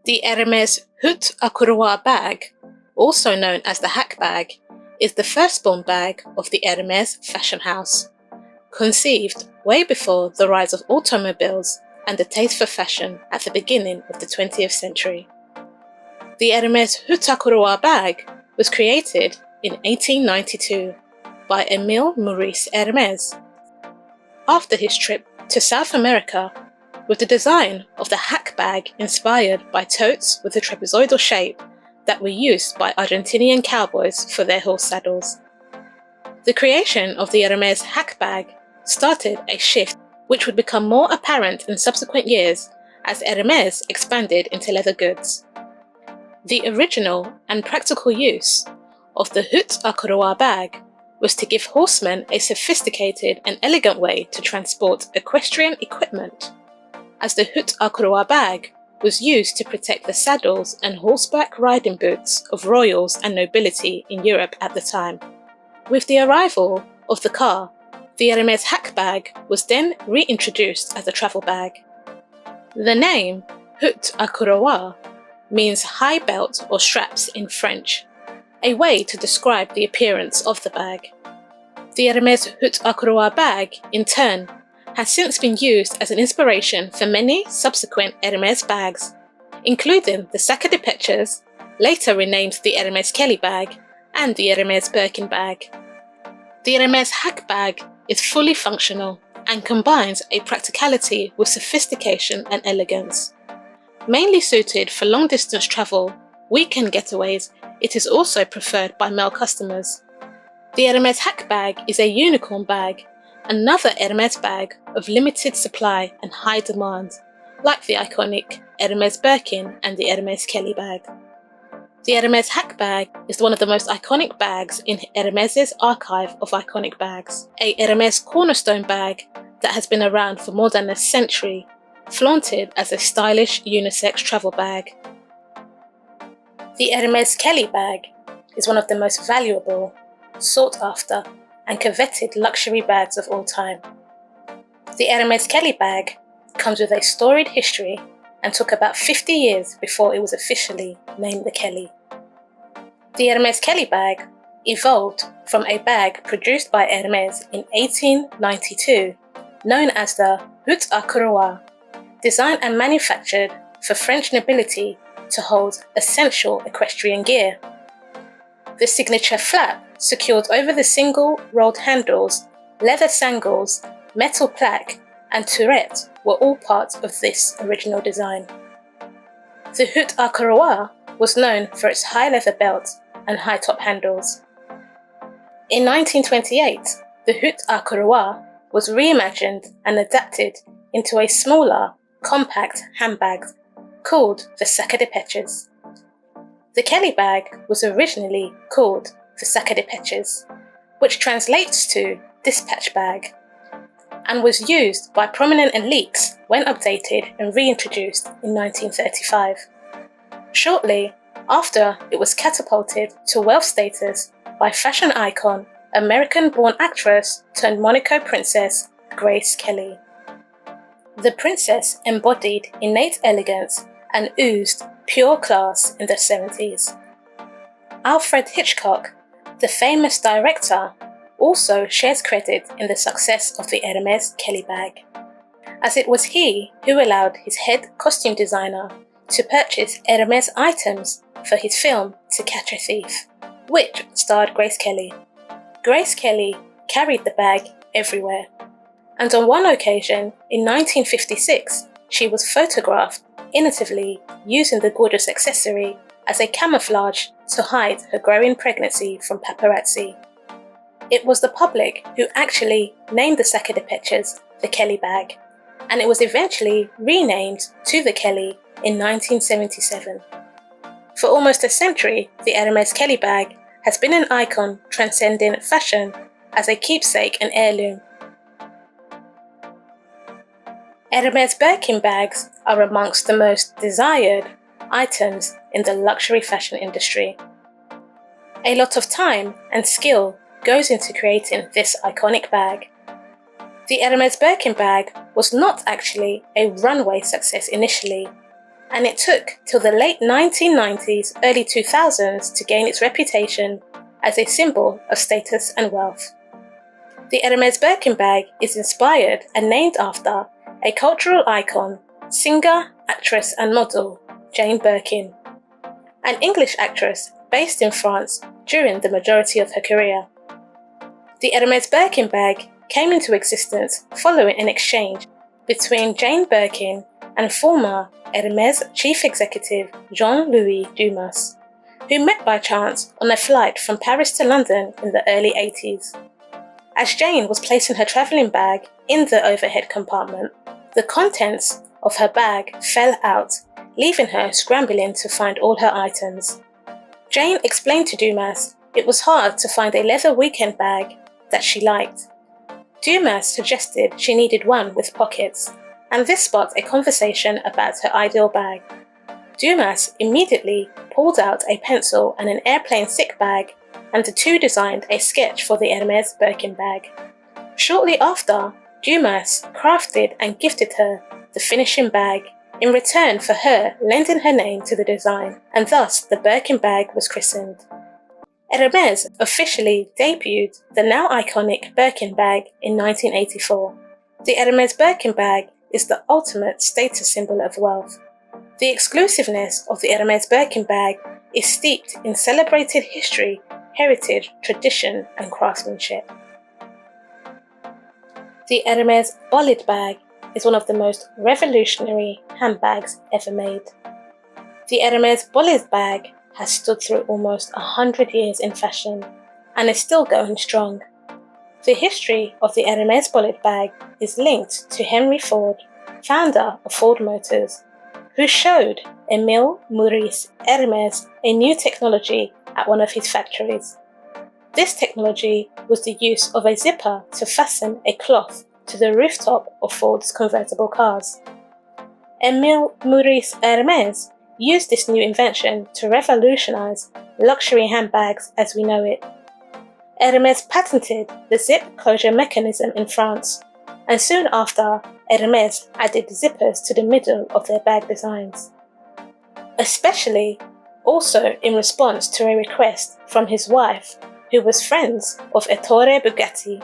The Hermès Haute à Courroie bag, also known as the hack bag, is the firstborn bag of the Hermès fashion house, conceived way before the rise of automobiles and the taste for fashion at the beginning of the 20th century. The Hermès Haute à Courroie bag was created in 1892 by Émile Maurice Hermès after his trip to South America, with the design of the hack bag inspired by totes with a trapezoidal shape that were used by Argentinian cowboys for their horse saddles. The creation of the Hermès hack bag started a shift which would become more apparent in subsequent years as Hermès expanded into leather goods. The original and practical use of the Haute à Courroie bag was to give horsemen a sophisticated and elegant way to transport equestrian equipment, as the Haute à Courroie bag was used to protect the saddles and horseback riding boots of royals and nobility in Europe at the time. With the arrival of the car, the Hermès hack bag was then reintroduced as a travel bag. The name Haute à Courroie means high belt or straps in French, a way to describe the appearance of the bag. The Hermès Haute à Courroie bag, in turn, has since been used as an inspiration for many subsequent Hermès bags, including the Sac de Pêcheurs, later renamed the Hermès Kelly bag, and the Hermès Birkin bag. The Hermès hack bag is fully functional and combines a practicality with sophistication and elegance. Mainly suited for long-distance travel, weekend getaways, it is also preferred by male customers. The Hermès hack bag is a unicorn bag, another Hermès bag of limited supply and high demand, like the iconic Hermès Birkin and the Hermès Kelly bag. The Hermès hack bag is one of the most iconic bags in Hermès' archive of iconic bags, a Hermès cornerstone bag that has been around for more than a century, flaunted as a stylish unisex travel bag. The Hermès Kelly bag is one of the most valuable, sought after, and coveted luxury bags of all time. The Hermès Kelly bag comes with a storied history and took about 50 years before it was officially named the Kelly. The Hermès Kelly bag evolved from a bag produced by Hermès in 1892, known as the Haute à Courroie, designed and manufactured for French nobility to hold essential equestrian gear. The signature flap secured over the single rolled handles, leather sangles, metal plaque, and tourette were all part of this original design. The Haute à Courroie was known for its high leather belt and high top handles. In 1928, the Haute à Courroie was reimagined and adapted into a smaller, compact handbag called the Sac de Pêcheurs. The Kelly bag was originally called the Sac de Pêcheurs, which translates to dispatch bag, and was used by prominent elites when updated and reintroduced in 1935. Shortly after, it was catapulted to wealth status by fashion icon, American-born actress turned Monaco princess Grace Kelly. The princess embodied innate elegance and oozed pure class in the 70s. Alfred Hitchcock, the famous director, also shares credit in the success of the Hermès Kelly bag, as it was he who allowed his head costume designer to purchase Hermès items for his film To Catch a Thief, which starred Grace Kelly. Grace Kelly carried the bag everywhere, and on one occasion in 1956 she was photographed innovatively using the gorgeous accessory as a camouflage to hide her growing pregnancy from paparazzi. It was the public who actually named the Sac de Pêcheurs the Kelly bag, and it was eventually renamed to the Kelly in 1977. For almost a century, the Hermès Kelly bag has been an icon transcending fashion as a keepsake and heirloom. Hermès Birkin bags are amongst the most desired items in the luxury fashion industry. A lot of time and skill goes into creating this iconic bag. The Hermès Birkin bag was not actually a runway success initially, and it took till the late 1990s, early 2000s to gain its reputation as a symbol of status and wealth. The Hermès Birkin bag is inspired and named after a cultural icon, singer, actress and model, Jane Birkin, an English actress based in France during the majority of her career. The Hermès Birkin bag came into existence following an exchange between Jane Birkin and former Hermès chief executive Jean-Louis Dumas, who met by chance on a flight from Paris to London in the early 80s. As Jane was placing her travelling bag in the overhead compartment, the contents of her bag fell out, leaving her scrambling to find all her items. Jane explained to Dumas it was hard to find a leather weekend bag that she liked. Dumas suggested she needed one with pockets, and this sparked a conversation about her ideal bag. Dumas immediately pulled out a pencil and an airplane sick bag, and the two designed a sketch for the Hermès Birkin bag. Shortly after, Dumas crafted and gifted her the finishing bag in return for her lending her name to the design, and thus the Birkin bag was christened. Hermès officially debuted the now iconic Birkin bag in 1984. The Hermès Birkin bag is the ultimate status symbol of wealth. The exclusiveness of the Hermès Birkin bag is steeped in celebrated history, heritage, tradition and craftsmanship. The Hermès Bolide bag is one of the most revolutionary handbags ever made. The Hermès Bolide bag has stood through almost 100 years in fashion and is still going strong. The history of the Hermès Bolide bag is linked to Henry Ford, founder of Ford Motors, who showed Émile Maurice Hermès a new technology at one of his factories. This technology was the use of a zipper to fasten a cloth to the rooftop of Ford's convertible cars. Émile Maurice Hermès used this new invention to revolutionize luxury handbags as we know it. Hermès patented the zip closure mechanism in France, and soon after, Hermès added zippers to the middle of their bag designs. Especially also in response to a request from his wife, who was friends of Ettore Bugatti.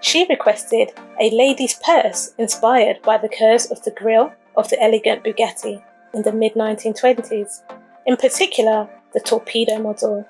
She requested a lady's purse inspired by the curves of the grille of the elegant Bugatti in the mid-1920s, in particular the Torpedo model.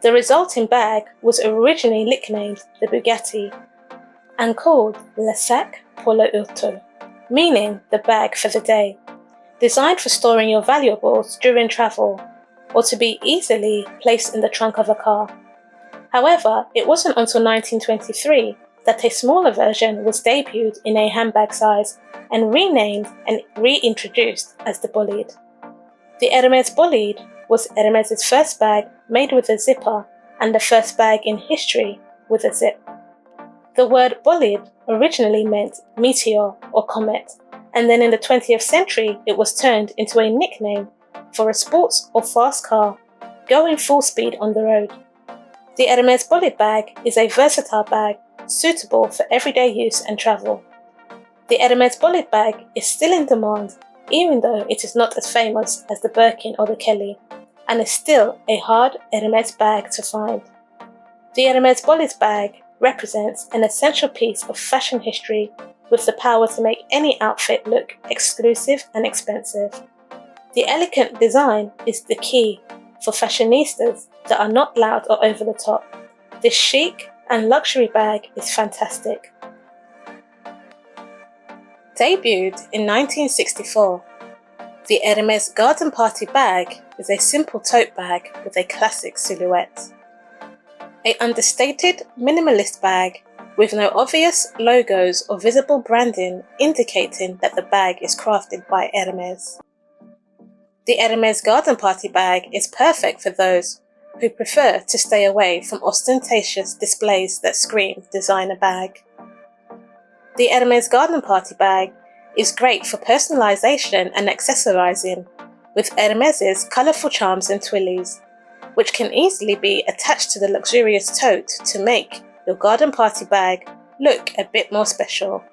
The resulting bag was originally nicknamed the Bugatti and called le sac pour l'auto, meaning the bag for the day, designed for storing your valuables during travel or to be easily placed in the trunk of a car. However, it wasn't until 1923 that a smaller version was debuted in a handbag size and renamed and reintroduced as the Bolide. The Hermès Bolide was Hermès' first bag made with a zipper and the first bag in history with a zip. The word bolide originally meant meteor or comet, and then in the 20th century it was turned into a nickname for a sports or fast car going full speed on the road. The Hermès Bolide bag is a versatile bag suitable for everyday use and travel. The Hermès Bolide bag is still in demand, even though it is not as famous as the Birkin or the Kelly, and is still a hard Hermès bag to find. The Hermès Bolide bag represents an essential piece of fashion history with the power to make any outfit look exclusive and expensive. The elegant design is the key for fashionistas that are not loud or over the top. This chic and luxury bag is fantastic. Debuted in 1964, the Hermès Garden Party bag is a simple tote bag with a classic silhouette. An understated, minimalist bag with no obvious logos or visible branding indicating that the bag is crafted by Hermès. The Hermès Garden Party bag is perfect for those who prefer to stay away from ostentatious displays that scream designer bag. The Hermès Garden Party bag is great for personalization and accessorizing with Hermès' colourful charms and twillies, which can easily be attached to the luxurious tote to make your garden party bag look a bit more special.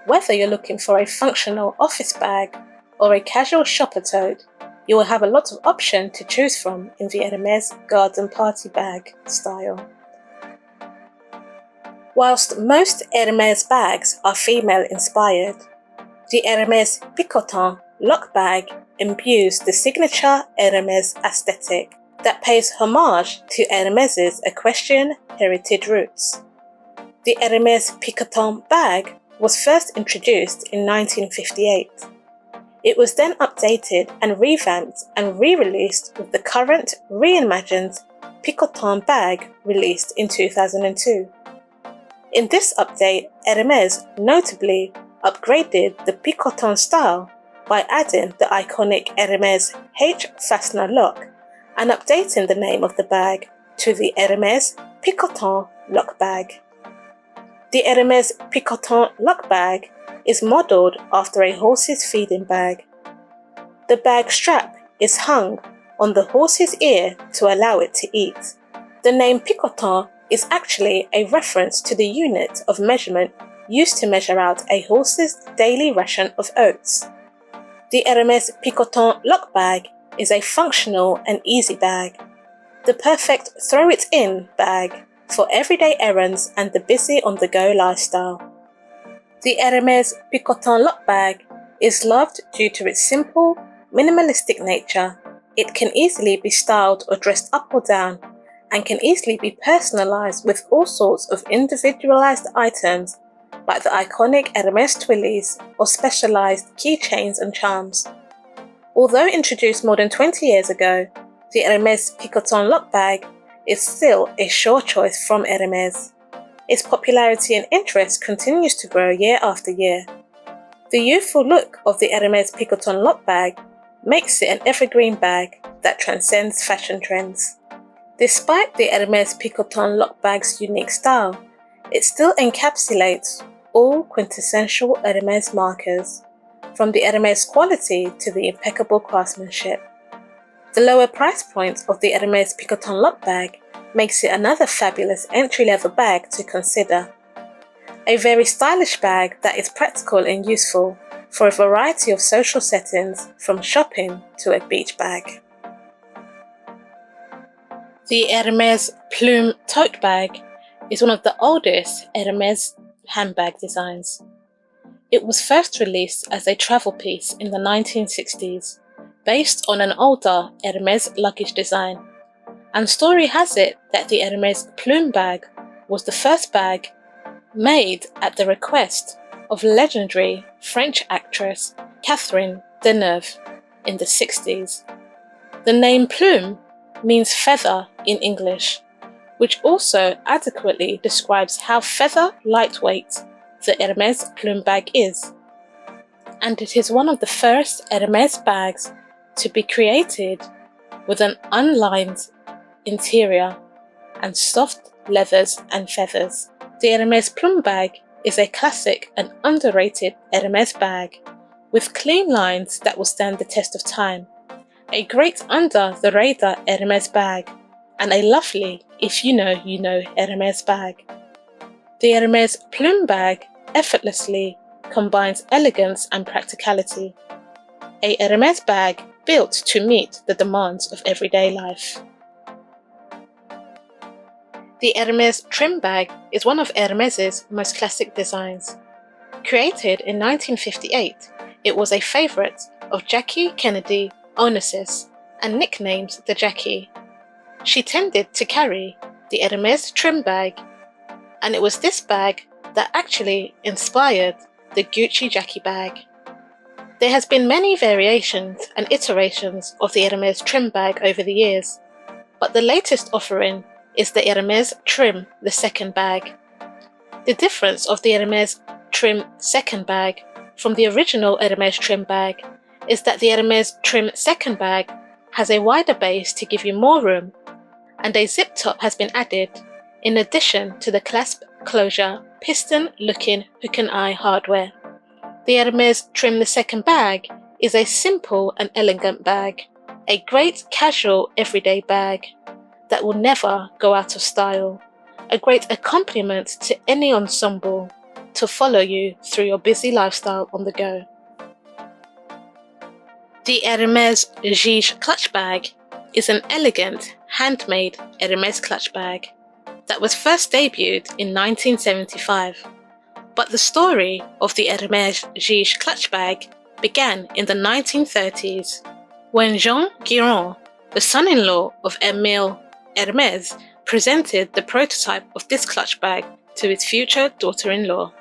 Whether you're looking for a functional office bag or a casual shopper tote, you will have a lot of options to choose from in the Hermès garden party bag style. Whilst most Hermès bags are female inspired, the Hermès Picotin lock bag imbues the signature Hermès aesthetic that pays homage to Hermès' equestrian heritage roots. The Hermès Picotin bag was first introduced in 1958. It was then updated and revamped and re-released with the current reimagined Picotin bag released in 2002. In this update, Hermès notably upgraded the Picotin style by adding the iconic Hermès H fastener lock and updating the name of the bag to the Hermès Picotin lock bag. The Hermès Picotin lock bag is modelled after a horse's feeding bag. The bag strap is hung on the horse's ear to allow it to eat. The name Picotin is actually a reference to the unit of measurement used to measure out a horse's daily ration of oats. The Hermès Picotin lock bag is a functional and easy bag, the perfect throw-it-in bag for everyday errands and the busy-on-the-go lifestyle. The Hermès Picotin lock bag is loved due to its simple, minimalistic nature. It can easily be styled or dressed up or down, and can easily be personalized with all sorts of individualized items like the iconic Hermès twillies or specialized keychains and charms. Although introduced more than 20 years ago, the Hermès Picotin lock bag is still a sure choice from Hermès. Its popularity and interest continues to grow year after year. The youthful look of the Hermès Picotin lock bag makes it an evergreen bag that transcends fashion trends. Despite the Hermès Picotin lock bag's unique style, it still encapsulates all quintessential Hermès markers, from the Hermès quality to the impeccable craftsmanship. The lower price point of the Hermès Picotin lock bag makes it another fabulous entry-level bag to consider. A very stylish bag that is practical and useful for a variety of social settings, from shopping to a beach bag. The Hermès Plume tote bag is one of the oldest Hermès handbag designs. It was first released as a travel piece in the 1960s, based on an older Hermès luggage design. And story has it that the Hermès Plume bag was the first bag made at the request of legendary French actress Catherine Deneuve in the 60s. The name plume means feather in English, which also adequately describes how feather lightweight the Hermès Plume bag is. And it is one of the first Hermès bags to be created with an unlined interior and soft leathers and feathers. The Hermès Plume bag is a classic and underrated Hermès bag with clean lines that will stand the test of time. A great under-the-radar Hermès bag, and a lovely, if you know Hermès bag. The Hermès Plume bag effortlessly combines elegance and practicality. A Hermès bag built to meet the demands of everyday life. The Hermès trim bag is one of Hermès' most classic designs. Created in 1958, it was a favorite of Jackie Kennedy Onassis and nicknamed the Jackie. She tended to carry the Hermès trim bag, and it was this bag that actually inspired the Gucci Jackie bag. There has been many variations and iterations of the Hermès trim bag over the years, but the latest offering is the Hermès Trim the second bag. The difference of the Hermès Trim second bag from the original Hermès Trim bag is that the Hermès Trim second bag has a wider base to give you more room, and a zip top has been added, in addition to the clasp closure piston-looking hook and eye hardware. The Hermès Trim the second bag is a simple and elegant bag, a great casual everyday bag that will never go out of style, a great accompaniment to any ensemble to follow you through your busy lifestyle on the go. The Hermès Gige clutch bag is an elegant, handmade Hermès clutch bag that was first debuted in 1975. But the story of the Hermès Gige clutch bag began in the 1930s when Jean Guiron, the son-in-law of Émile Hermès, presented the prototype of this clutch bag to his future daughter-in-law.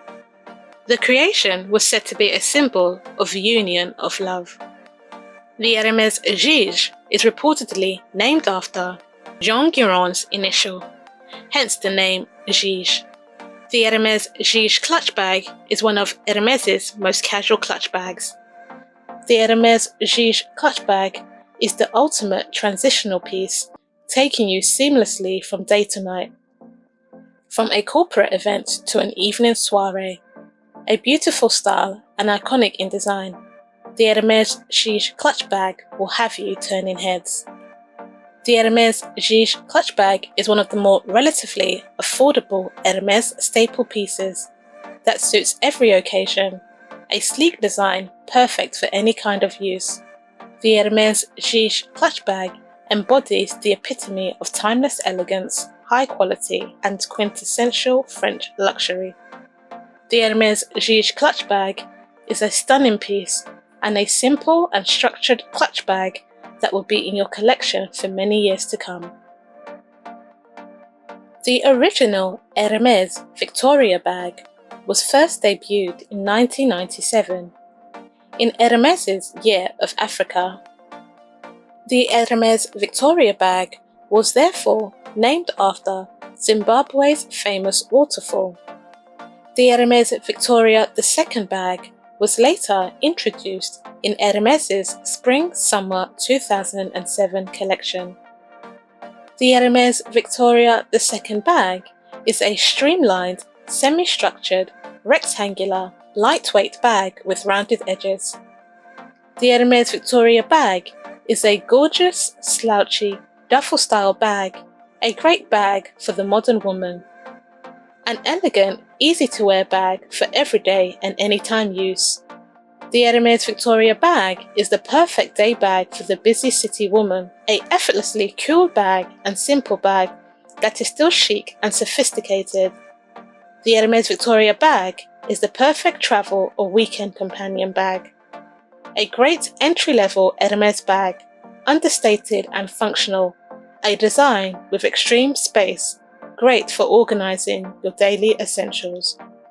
The creation was said to be a symbol of union of love. The Hermès Gige is reportedly named after Jean Guiron's initial, hence the name Gige. The Hermès Gige clutch bag is one of Hermès' most casual clutch bags. The Hermès Gige clutch bag is the ultimate transitional piece, taking you seamlessly from day to night. From a corporate event to an evening soiree, a beautiful style and iconic in design, the Hermès Gige clutch bag will have you turning heads. The Hermès Gige clutch bag is one of the more relatively affordable Hermès staple pieces that suits every occasion, a sleek design perfect for any kind of use. The Hermès Gige clutch bag embodies the epitome of timeless elegance, high quality, and quintessential French luxury. The Hermès Gige clutch bag is a stunning piece and a simple and structured clutch bag that will be in your collection for many years to come. The original Hermès Victoria bag was first debuted in 1997 in Hermès' Year of Africa. The Hermès Victoria bag was therefore named after Zimbabwe's famous waterfall. The Hermès Victoria II bag was later introduced in Hermès' Spring-Summer 2007 collection. The Hermès Victoria II bag is a streamlined, semi-structured, rectangular, lightweight bag with rounded edges. The Hermès Victoria bag is a gorgeous, slouchy, duffel-style bag, a great bag for the modern woman. An elegant, easy-to-wear bag for everyday and anytime use. The Hermès Victoria bag is the perfect day bag for the busy city woman, a effortlessly cool bag and simple bag that is still chic and sophisticated. The Hermès Victoria bag is the perfect travel or weekend companion bag. A great entry-level Hermès bag, understated and functional, a design with extreme space, great for organizing your daily essentials.